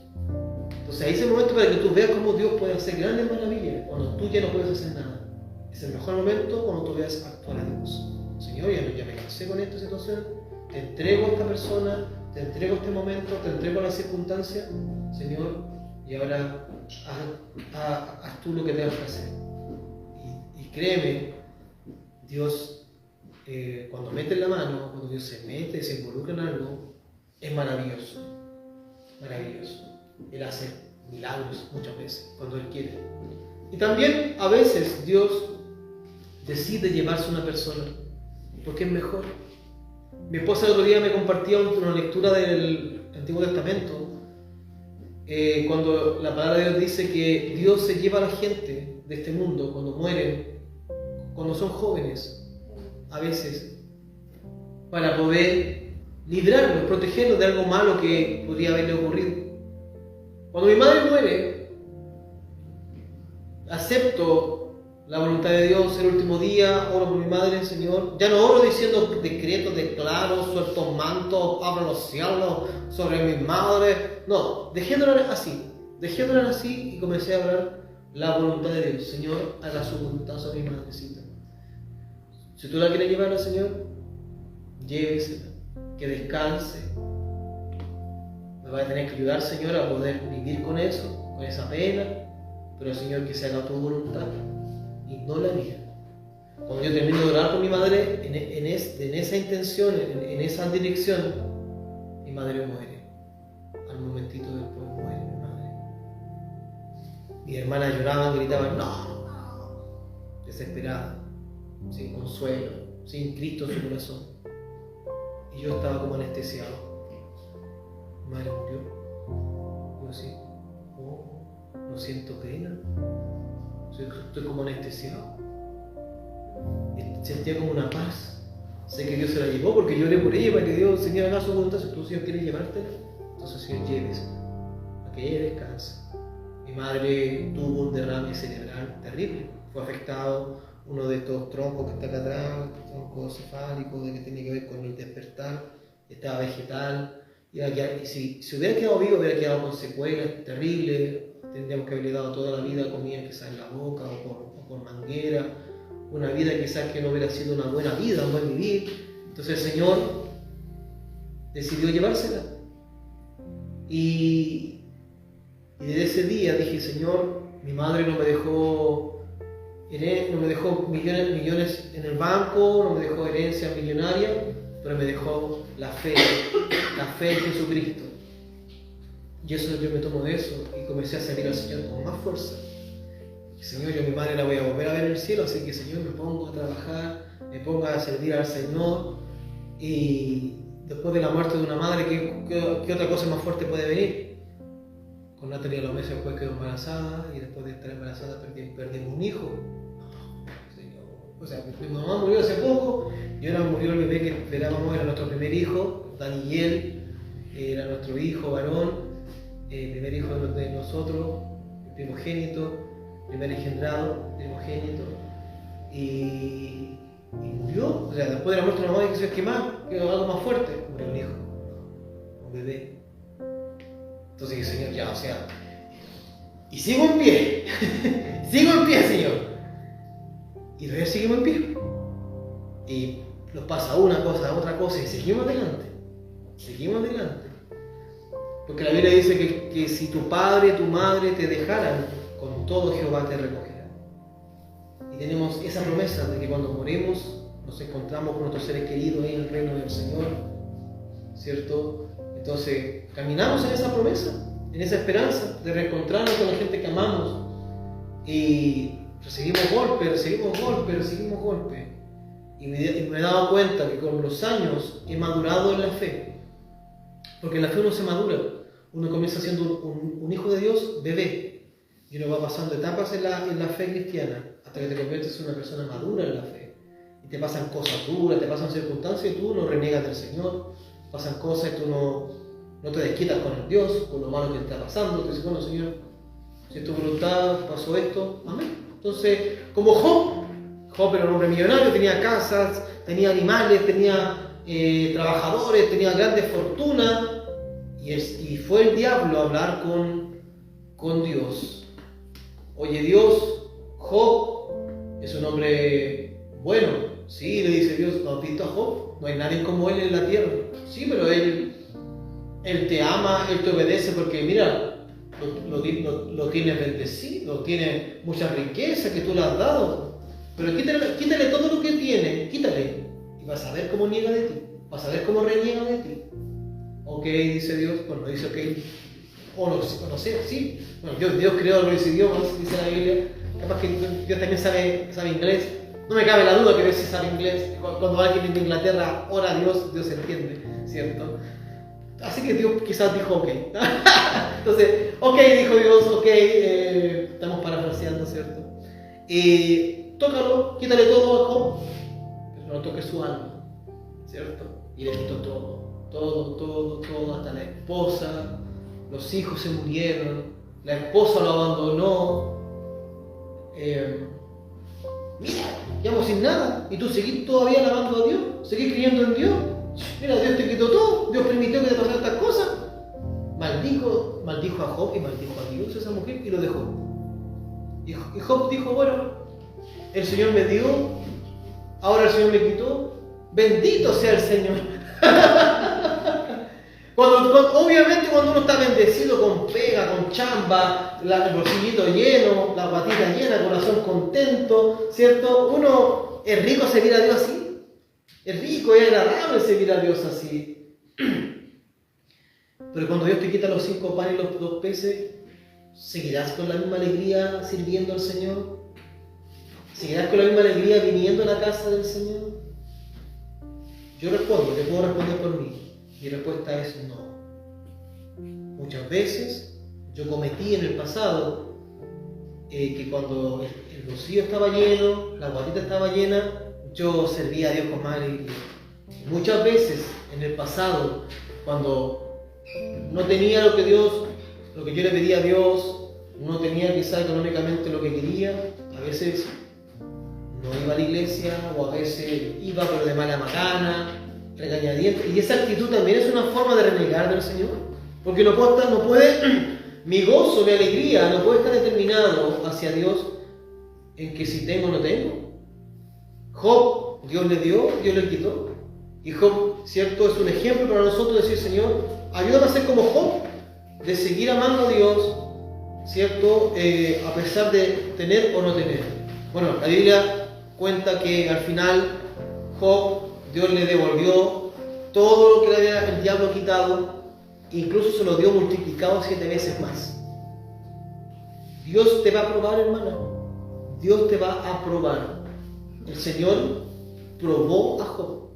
Entonces ahí es el momento para que tú veas cómo Dios puede hacer grandes maravillas, cuando tú ya no puedes hacer nada. Es el mejor momento cuando tú veas actuar a Dios. Señor, ya me cansé con esta situación, te entrego a esta persona, te entrego este momento, te entrego la circunstancia, Señor, y ahora haz tú lo que tengas que hacer. Y créeme, Dios cuando mete la mano, cuando Dios se mete, se involucra en algo, es maravilloso. Maravilloso. Él hace milagros muchas veces, cuando Él quiere. Y también a veces Dios decide llevarse a una persona, porque es mejor. Mi esposa el otro día me compartía una lectura del Antiguo Testamento, cuando la palabra de Dios dice que Dios se lleva a la gente de este mundo cuando mueren, cuando son jóvenes, a veces, para poder librarlos, protegerlos de algo malo que podría haberle ocurrido. Cuando mi madre muere, acepto la voluntad de Dios el último día, oro por mi madre, Señor. Ya no oro diciendo decretos, declaro, suelto mantos, abro los cielos sobre mi madre. No, dejéndola así y comencé a hablar la voluntad de Dios. Señor, haga su voluntad sobre mi madrecita. Si tú la quieres llevar al Señor, llévesela, que descanse. Me va a tener que ayudar, Señor, a poder vivir con eso, con esa pena, pero Señor, que se haga tu voluntad y no la mía. Cuando yo termino de orar por mi madre en esa intención, en esa dirección, mi madre muere. Al momentito después muere mi madre. Mis hermanas lloraban, gritaban, no, desesperada, sin consuelo, sin Cristo en su corazón. Y yo estaba como anestesiado. Mi madre murió. Yo así, no siento pena. Estoy como anestesiado. Sentía como una paz. Sé que Dios se la llevó porque yo oré por ella para que Dios, Señor, haga su voluntad. Si tú, Señor, quieres llevártela, entonces, Señor, llévesela para que ella descanse. Mi madre tuvo un derrame cerebral terrible. Fue afectado uno de estos troncos que está acá atrás, tronco cefálico, de que tiene que ver con el despertar. Estaba vegetal. Y si hubiera quedado vivo, hubiera quedado con secuelas terribles. Tendríamos que haberle dado toda la vida comida quizás en la boca o por manguera, una vida quizás que no hubiera sido una buena vida, un buen vivir. Entonces el Señor decidió llevársela. Y desde ese día dije, Señor, mi madre no me dejó millones en el banco, no me dejó herencia millonaria, pero me dejó la fe en Jesucristo. Y eso yo me tomo de eso y comencé a servir al Señor con más fuerza. Y, Señor, yo a mi madre la voy a volver a ver en el cielo, así que, Señor, me pongo a trabajar, me pongo a servir al Señor. Y después de la muerte de una madre, ¿qué otra cosa más fuerte puede venir? Con Natalia a los meses después quedó embarazada y después de estar embarazada perdimos un hijo. O sea, mi mamá murió hace poco y ahora murió el bebé que esperábamos, era nuestro primer hijo, Daniel, era nuestro hijo varón. Primer hijo de nosotros, el primogénito, primer engendrado, primogénito, y murió. O sea, después de la muerte de la mamá, ¿qué más? Quedó algo más fuerte. Murió un hijo, un bebé. Entonces dije, Señor, ya, o sea, y sigo en pie, Señor. Y todavía seguimos en pie. Y nos pasa una cosa, otra cosa, y seguimos adelante. Porque la Biblia dice que si tu padre y tu madre te dejaran, con todo Jehová te recogerá. Y tenemos esa promesa de que cuando morimos nos encontramos con nuestros seres queridos ahí en el reino del Señor, ¿cierto? Entonces caminamos en esa promesa, en esa esperanza de reencontrarnos con la gente que amamos. Y recibimos golpes. Y me he dado cuenta que con los años he madurado en la fe. Porque en la fe uno se madura. Uno comienza siendo un hijo de Dios, bebé, y uno va pasando etapas en la fe cristiana hasta que te conviertes en una persona madura en la fe. Y te pasan cosas duras, te pasan circunstancias y tú no renegas del Señor. Pasan cosas y tú no te desquitas con el Dios, con lo malo que te está pasando. Tú dices, bueno, Señor, si es tu voluntad, pasó esto, amén. Entonces, como Job era un hombre millonario, tenía casas, tenía animales, tenía trabajadores, tenía grandes fortunas. Y fue el diablo a hablar con Dios. Oye, Dios, Job es un hombre bueno. Sí, le dice Dios, ¿no has visto a Job? No hay nadie como él en la tierra. Sí, pero él te ama, él te obedece porque mira, lo tienes bendecido, tiene mucha riqueza que tú le has dado. Pero quítale todo lo que tiene, quítale. y vas a ver cómo niega de ti, vas a ver cómo reniega de ti. Ok, dice Dios, bueno, dice ok, o no sé, sí. Bueno, Dios creó los idiomas, dice la Biblia. Capaz que Dios también sabe inglés. No me cabe la duda que Dios sí sabe inglés. Cuando alguien en Inglaterra ora a Dios, Dios entiende, ¿cierto? Así que Dios quizás dijo ok. Entonces, ok, dijo Dios, ok, estamos parafraseando, ¿cierto? Tócalo, quítale todo a Job, pero no toques su alma, ¿cierto? Y le quitó todo, hasta la esposa, los hijos se murieron, la esposa lo abandonó. Mira, quedamos sin nada, y tú seguís todavía alabando a Dios, seguís creyendo en Dios. Mira, Dios te quitó todo, Dios permitió que te pasaran estas cosas. Maldijo a Job y maldijo a Dios esa mujer y lo dejó. Y Job dijo, bueno, el Señor me dio, ahora el Señor me quitó, bendito sea el Señor. Obviamente cuando uno está bendecido con pega, con chamba, el bolsillito lleno, la patita llena, el corazón contento, ¿cierto? Uno es rico servir a Dios así. Es rico, es agradable servir a Dios así. Pero cuando Dios te quita los 5 panes y los 2 peces, ¿seguirás con la misma alegría sirviendo al Señor? ¿Seguirás con la misma alegría viniendo a la casa del Señor? Yo respondo, te puedo responder por mí. Mi respuesta es no. Muchas veces yo cometí en el pasado que cuando el bolsillo estaba lleno, la guatita estaba llena, yo servía a Dios con más alegría. Muchas veces en el pasado, cuando no tenía lo que yo le pedía a Dios, no tenía quizá económicamente lo que quería, a veces no iba a la iglesia, o a veces iba pero de mala macana, regañadiente. Y esa actitud también es una forma de renegar del Señor, porque no puede mi gozo, mi alegría, no puede estar determinado hacia Dios en que si tengo o no tengo. Job, Dios le dio, Dios le quitó. Y Job, ¿cierto? Es un ejemplo para nosotros decir, Señor, ayúdame a ser como Job, de seguir amando a Dios, ¿cierto? A pesar de tener o no tener. Bueno, la Biblia cuenta que al final Job, Dios le devolvió todo lo que le había el diablo quitado, incluso se lo dio multiplicado 7 veces más. Dios te va a probar, hermano. Dios te va a probar. El Señor probó a Job.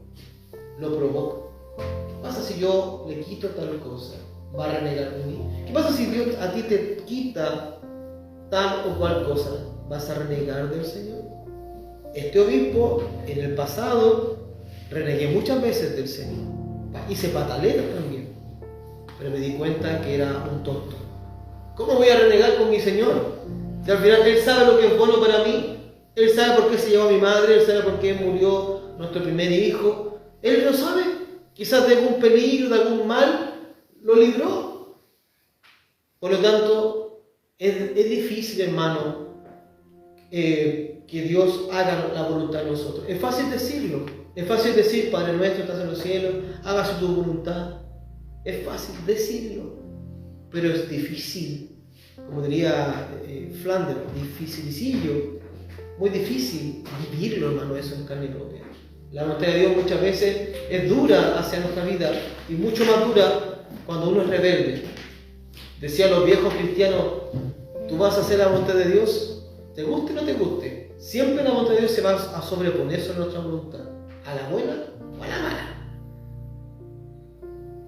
Lo probó. ¿Qué pasa si yo le quito tal cosa? ¿Va a renegar de mí? ¿Qué pasa si Dios a ti te quita tal o cual cosa? ¿Vas a renegar del Señor? Este obispo, en el pasado, renegué muchas veces del Señor. Hice pataletas también. Pero me di cuenta que era un tonto. ¿Cómo voy a renegar con mi Señor? Si al final Él sabe lo que es bueno para mí, Él sabe por qué se llevó a mi madre, Él sabe por qué murió nuestro primer hijo. Él lo sabe. Quizás de algún peligro, de algún mal, lo libró. Por lo tanto, es difícil, hermano, que Dios haga la voluntad de nosotros. Es fácil decirlo. Es fácil decir, Padre nuestro, estás en los cielos, hágase tu voluntad. Es fácil decirlo, pero es difícil, como diría Flanders, dificilillo, muy difícil vivirlo, hermano, eso en carne propia. La voluntad de Dios muchas veces es dura hacia nuestra vida y mucho más dura cuando uno es rebelde. Decían los viejos cristianos, tú vas a hacer la voluntad de Dios, te guste o no te guste, siempre la voluntad de Dios se va a sobreponer sobre nuestra voluntad, a la buena o a la mala.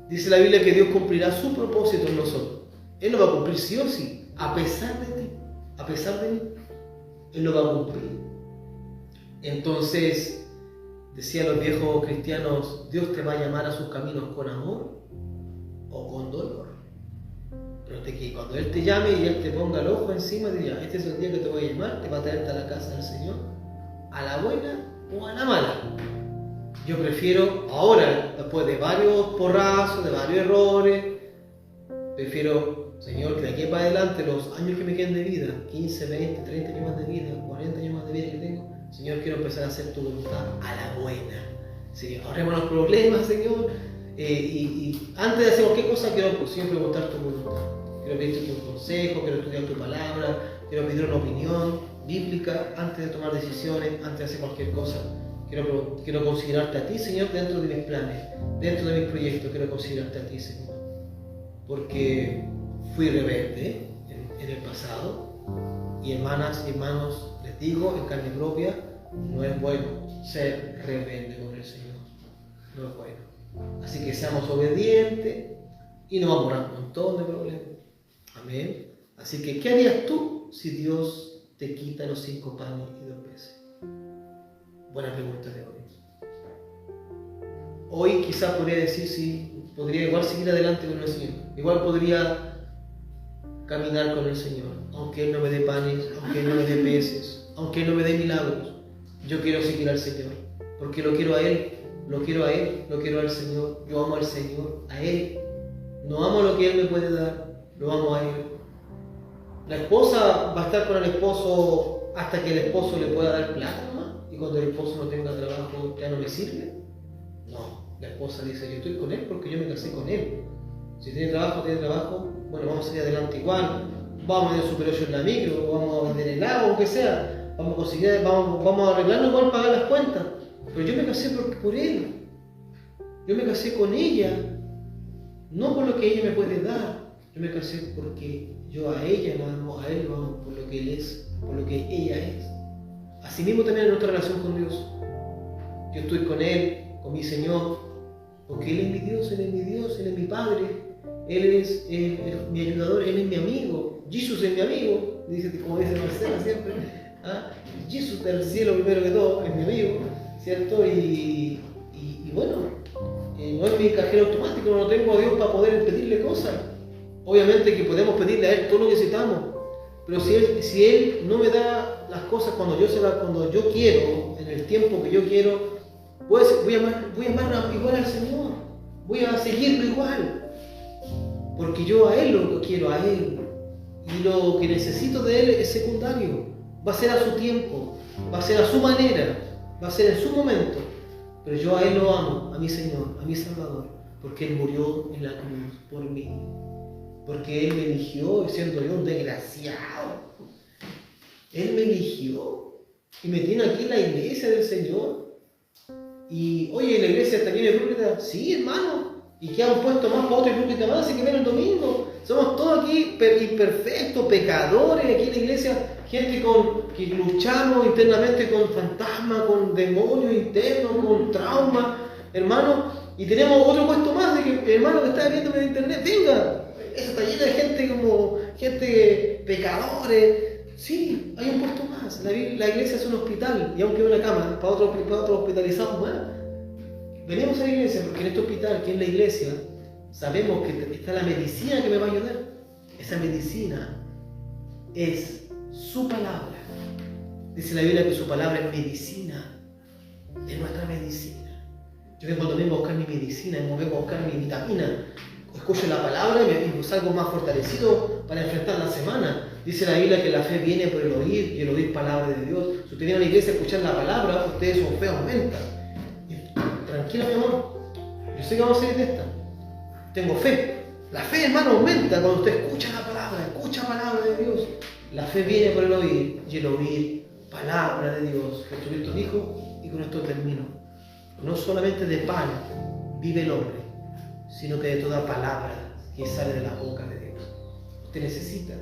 Dice la Biblia que Dios cumplirá su propósito en nosotros. Él lo va a cumplir sí o sí, a pesar de ti, a pesar de mí. Él lo va a cumplir. Entonces, decían los viejos cristianos, Dios te va a llamar a sus caminos con amor o con dolor. Pero que cuando Él te llame y Él te ponga el ojo encima, diría, este es el día que te voy a llamar, te va a traerte a la casa del Señor, a la buena o a la mala. Yo prefiero ahora, después de varios porrazos, de varios errores, prefiero, Señor, que de aquí para adelante, los años que me queden de vida, 15, 20, 30 años más de vida, 40 años más de vida que tengo, Señor, quiero empezar a hacer tu voluntad a la buena. Señor, ahorremos los problemas, Señor. Y antes de hacer cualquier cosa, quiero siempre preguntar tu voluntad. Quiero pedirte tu consejo, quiero estudiar tu palabra, quiero pedir una opinión bíblica antes de tomar decisiones, antes de hacer cualquier cosa. Quiero considerarte a ti, Señor, dentro de mis planes, dentro de mis proyectos. Quiero considerarte a ti, Señor. Porque fui rebelde en el pasado. Y hermanas y hermanos, les digo en carne propia, no es bueno ser rebelde con el Señor. No es bueno. Así que seamos obedientes y nos vamos a ahorrar un montón de problemas. Amén. Así que, ¿qué harías tú si Dios te quita los 5 panes y 2 peces? Buena pregunta de hoy. Hoy quizás podría decir si podría igual seguir adelante con el Señor. Igual podría caminar con el Señor, aunque Él no me dé panes, aunque Él no me dé peces, aunque Él no me dé milagros. Yo quiero seguir al Señor, porque lo quiero a Él, lo quiero a Él, lo quiero al Señor. Yo amo al Señor, a Él. No amo lo que Él me puede dar, lo amo a Él. La esposa va a estar con el esposo hasta que el esposo le pueda dar plata, ¿no? Y cuando el esposo no tenga trabajo, ¿ya no me sirve? No, la esposa dice, yo estoy con Él porque yo me casé con Él. Si tiene trabajo, bueno, vamos a salir adelante igual, vamos a ir a Super 8 en la micro, vamos a vender helado, aunque sea, vamos a conseguir, vamos a arreglarnos igual pagar las cuentas. Pero yo me casé por Él, yo me casé con ella, no por lo que ella me puede dar, yo me casé porque yo a ella la amo, a Él lo amo por lo que Él es, por lo que ella es. Asimismo también en nuestra relación con Dios, yo estoy con Él, con mi Señor, porque Él es mi Dios, Él es mi Dios, Él es mi Padre. Él es mi ayudador, Él es mi amigo. Jesús es mi amigo, como dice Marcela siempre. Jesús del cielo primero que todo, es mi amigo, ¿cierto? Y bueno, no es mi cajero automático, no tengo a Dios para poder pedirle cosas. Obviamente que podemos pedirle a Él todo lo que necesitamos, pero si Él no me da las cosas cuando yo quiero, en el tiempo que yo quiero, pues voy a amar igual al Señor, voy a seguirlo igual. Porque yo a Él lo quiero, a Él. Y lo que necesito de Él es secundario. Va a ser a su tiempo, va a ser a su manera, va a ser en su momento. Pero yo a Él lo amo, a mi Señor, a mi Salvador. Porque Él murió en la cruz por mí. Porque Él me eligió, siendo yo un desgraciado. Él me eligió. Y me tiene aquí en la iglesia del Señor. Y, oye, ¿la iglesia también es hipócrita? Sí, hermano. Y queda un puesto más para otro hipócrita más, así que ven el domingo. Somos todos aquí imperfectos, pecadores, aquí en la iglesia, gente que luchamos internamente con fantasmas, con demonios internos, con traumas, hermano. Y tenemos otro puesto más de que, hermano, que está viéndome en internet, venga, eso está lleno de gente pecadores. Sí, hay un puesto más. La iglesia es un hospital, y aunque hay una cama para otros hospitalizados más. Venimos a la iglesia porque en este hospital, que es la iglesia, sabemos que está la medicina que me va a ayudar. Esa medicina es su palabra. Dice la Biblia que su palabra es medicina, es nuestra medicina. Yo vengo el domingo a buscar mi medicina, vengo a buscar mi vitamina. Escucho la palabra y salgo más fortalecido para enfrentar la semana. Dice la Biblia que la fe viene por el oír y el oír palabra de Dios. Si usted viene a la iglesia a escuchar la palabra, ustedes su fe aumenta. Tranquila, mi amor, yo sé que vamos a salir de esta. Tengo fe. La fe, hermano, aumenta cuando usted escucha la palabra de Dios. La fe viene por el oír y el oír palabra de Dios. Jesucristo dijo, y con esto termino, no solamente de pan vive el hombre, sino que de toda palabra que sale de la boca de Dios. Usted necesita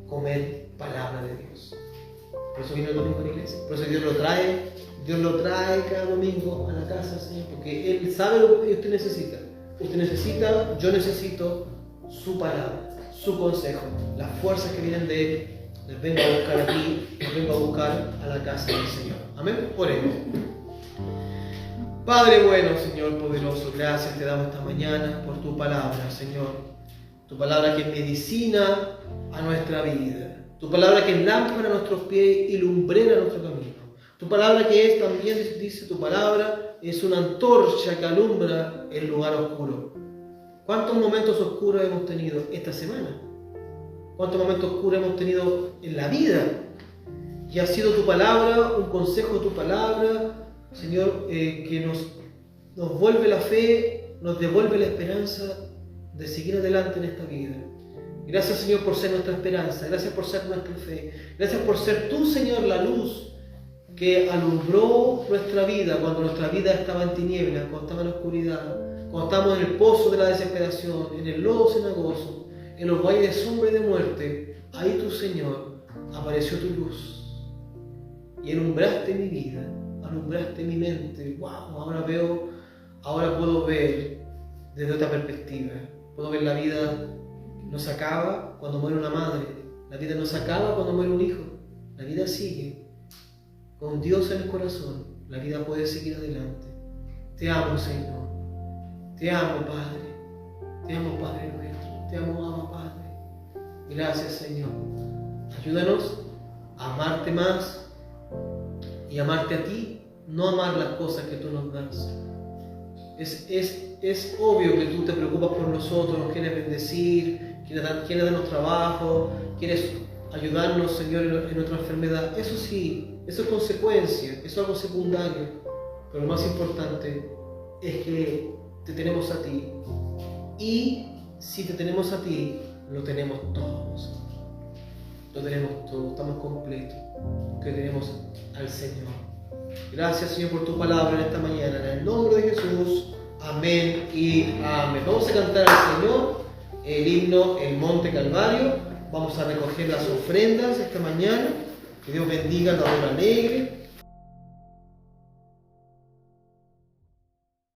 comer palabra de Dios. Por eso viene el domingo a la iglesia. Por eso Dios lo trae cada domingo a la casa, Señor, porque Él sabe lo que usted necesita. Usted necesita, yo necesito su palabra, su consejo, las fuerzas que vienen de Él. Les vengo a buscar aquí, les vengo a buscar a la casa del Señor. Amén. Oremos. Padre bueno, Señor poderoso, gracias te damos esta mañana por tu palabra, Señor. Tu palabra que es medicina a nuestra vida. Tu palabra que es lámpara a nuestros pies y lumbrera a nuestro camino. Tu palabra que es también, dice tu palabra, es una antorcha que alumbra el lugar oscuro. ¿Cuántos momentos oscuros hemos tenido esta semana? ¿Cuántos momentos oscuros hemos tenido en la vida? Y ha sido tu palabra, un consejo de tu palabra, Señor, que nos vuelve la fe, nos devuelve la esperanza de seguir adelante en esta vida. Gracias, Señor, por ser nuestra esperanza. Gracias por ser nuestra fe. Gracias por ser tú, Señor, la luz que alumbró nuestra vida cuando nuestra vida estaba en tinieblas, cuando estaba en oscuridad, cuando estábamos en el pozo de la desesperación, en el lodo cenagoso, en los valles de sombra y de muerte. Ahí tu Señor, apareció tu luz y alumbraste mi vida, alumbraste mi mente. ¡Wow! Ahora puedo ver desde otra perspectiva. Puedo ver la vida no se acaba cuando muere una madre, la vida no se acaba cuando muere un hijo, la vida sigue. Con Dios en el corazón, la vida puede seguir adelante. Te amo, Señor. Te amo, Padre. Te amo, Padre nuestro. Te amo, Abba, Padre. Gracias, Señor. Ayúdanos a amarte más y amarte a ti, no amar las cosas que tú nos das. Es obvio que tú te preocupas por nosotros, nos quieres bendecir, quieres darnos trabajo, quieres ayudarnos, Señor, en nuestra enfermedad. Eso sí, eso es consecuencia, eso es algo secundario. Pero lo más importante es que te tenemos a ti. Y si te tenemos a ti, lo tenemos todos. Lo tenemos todo, estamos completos, porque tenemos al Señor. Gracias, Señor, por tu palabra en esta mañana. En el nombre de Jesús, amén y amén. Vamos a cantar al Señor el himno El Monte Calvario. Vamos a recoger las ofrendas esta mañana. Que Dios bendiga la hora alegre.